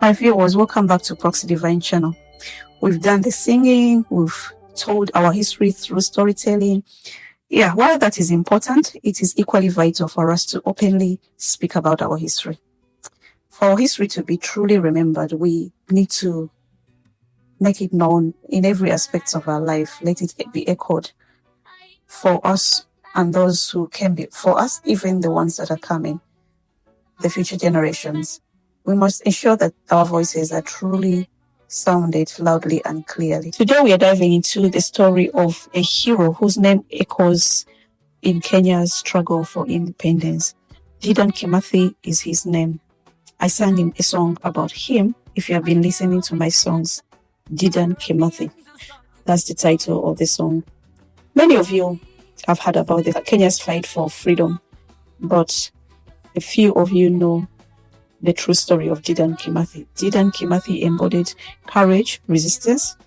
My viewers, welcome back to Proxy Divine channel. We've done the singing, we've told our history through storytelling. Yeah, while that is important, it is equally vital for us to openly speak about our history. For our history to be truly remembered, we need to make it known in every aspect of our life. Let it be echoed for us and those who can be, for us, even the ones that are coming, the future generations. We must ensure that our voices are truly sounded loudly and clearly. Today we are diving into the story of a hero whose name echoes in Kenya's struggle for independence. Dedan Kimathi is his name. I sang him a song about him. If you have been listening to my songs, Dedan Kimathi, that's the title of the song. Many of you have heard about Kenya's fight for freedom, but a few of you know the true story of Dedan Kimathi. Dedan Kimathi embodied courage, resistance,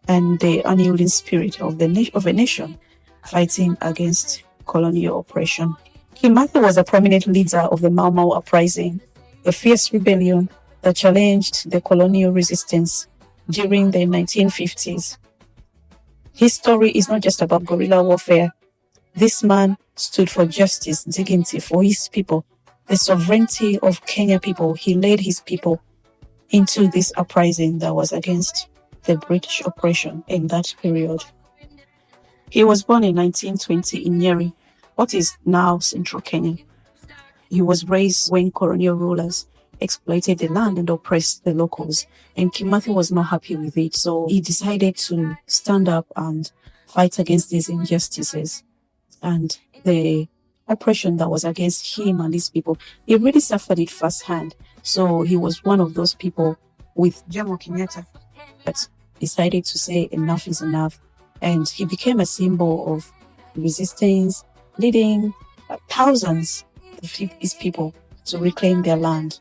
and the unyielding spirit of a nation fighting against colonial oppression. Kimathi was a prominent leader of the Mau Mau uprising, a fierce rebellion that challenged the colonial resistance during the 1950s. His story is not just about guerrilla warfare. This man stood for justice, dignity for his people, the sovereignty of Kenya people. He led his people into this uprising that was against the British oppression in that period. He was born in 1920 in Nyeri, what is now central Kenya. He was raised when colonial rulers exploited the land and oppressed the locals, and Kimathi was not happy with it, so he decided to stand up and fight against these injustices and the oppression that was against him and his people. He really suffered it firsthand. So he was one of those people with Jomo Kenyatta that decided to say enough is enough. And he became a symbol of resistance, leading thousands of his people to reclaim their land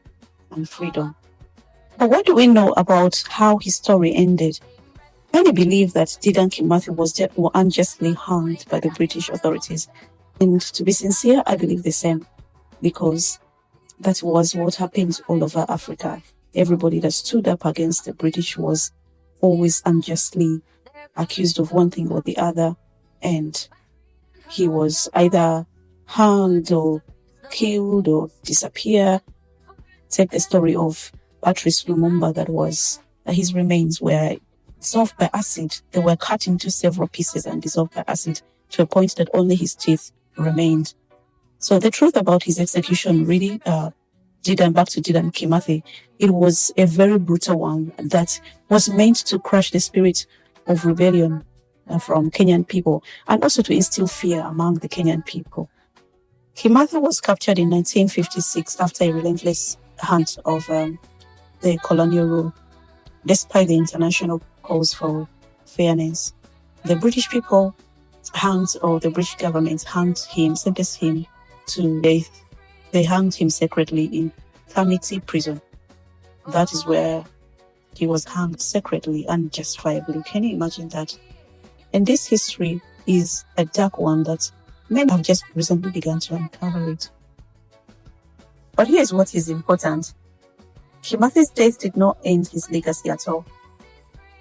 and freedom. But what do we know about how his story ended? Many believe that Dedan Kimathi was unjustly hanged by the British authorities. And to be sincere, I believe the same, because that was what happened all over Africa. Everybody that stood up against the British was always unjustly accused of one thing or the other, and he was either hanged or killed or disappear. Take the story of Patrice Lumumba, that his remains were dissolved by acid. They were cut into several pieces and dissolved by acid to a point that only his teeth remained. So the truth about his execution really, back to Dedan Kimathi, it was a very brutal one that was meant to crush the spirit of rebellion from Kenyan people and also to instill fear among the Kenyan people. Kimathi was captured in 1956 after a relentless hunt of the colonial rule. Despite the international calls for fairness, the British people the British government sentenced him to death. They hanged him secretly in Kamiti prison. That is where he was hanged secretly and justifiably. Can you imagine that? And this history is a dark one that men have just recently begun to uncover it. But here's what is important. Kimathi's death did not end his legacy at all.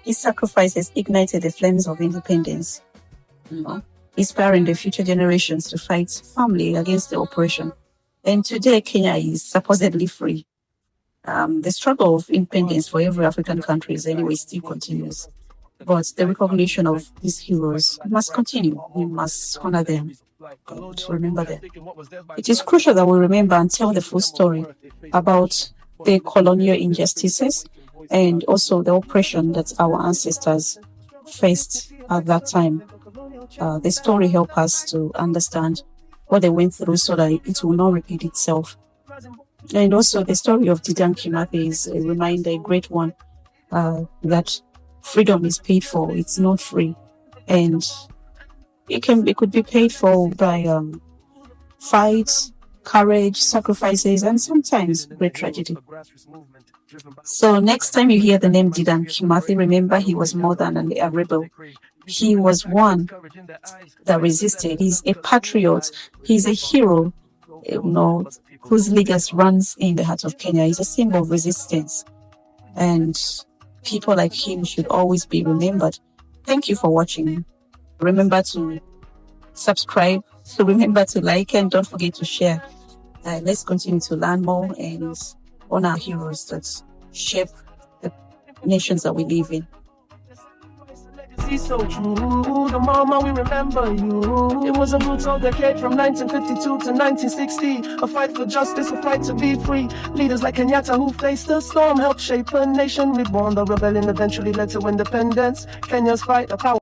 His sacrifices ignited the flames of independence, inspiring the future generations to fight firmly against the oppression. And today, Kenya is supposedly free. The struggle of independence for every African country anyway still continues. But the recognition of these heroes must continue. We must honor them, to remember them. It is crucial that we remember and tell the full story about the colonial injustices and also the oppression that our ancestors faced at that time. The story helps us to understand what they went through so that it will not repeat itself. And also the story of Dedan Kimathi is a reminder, a great one, that freedom is paid for. It's not free. And it could be paid for by fights, courage, sacrifices, and sometimes great tragedy. So next time you hear the name Dedan Kimathi, remember he was more than a rebel. He was one that resisted. He's a patriot. He's a hero, whose legacy runs in the heart of Kenya. He's a symbol of resistance. and people like him should always be remembered. Thank you for watching. Remember to subscribe, so remember to like, and don't forget to share. Let's continue to learn more and honor our heroes that shape the nations that we live in. So true, the mama we remember you. It was a brutal decade from 1952 to 1960. A fight for justice, a fight to be free. Leaders like Kenyatta who faced the storm helped shape a nation reborn. The rebellion eventually led to independence. Kenya's fight, a power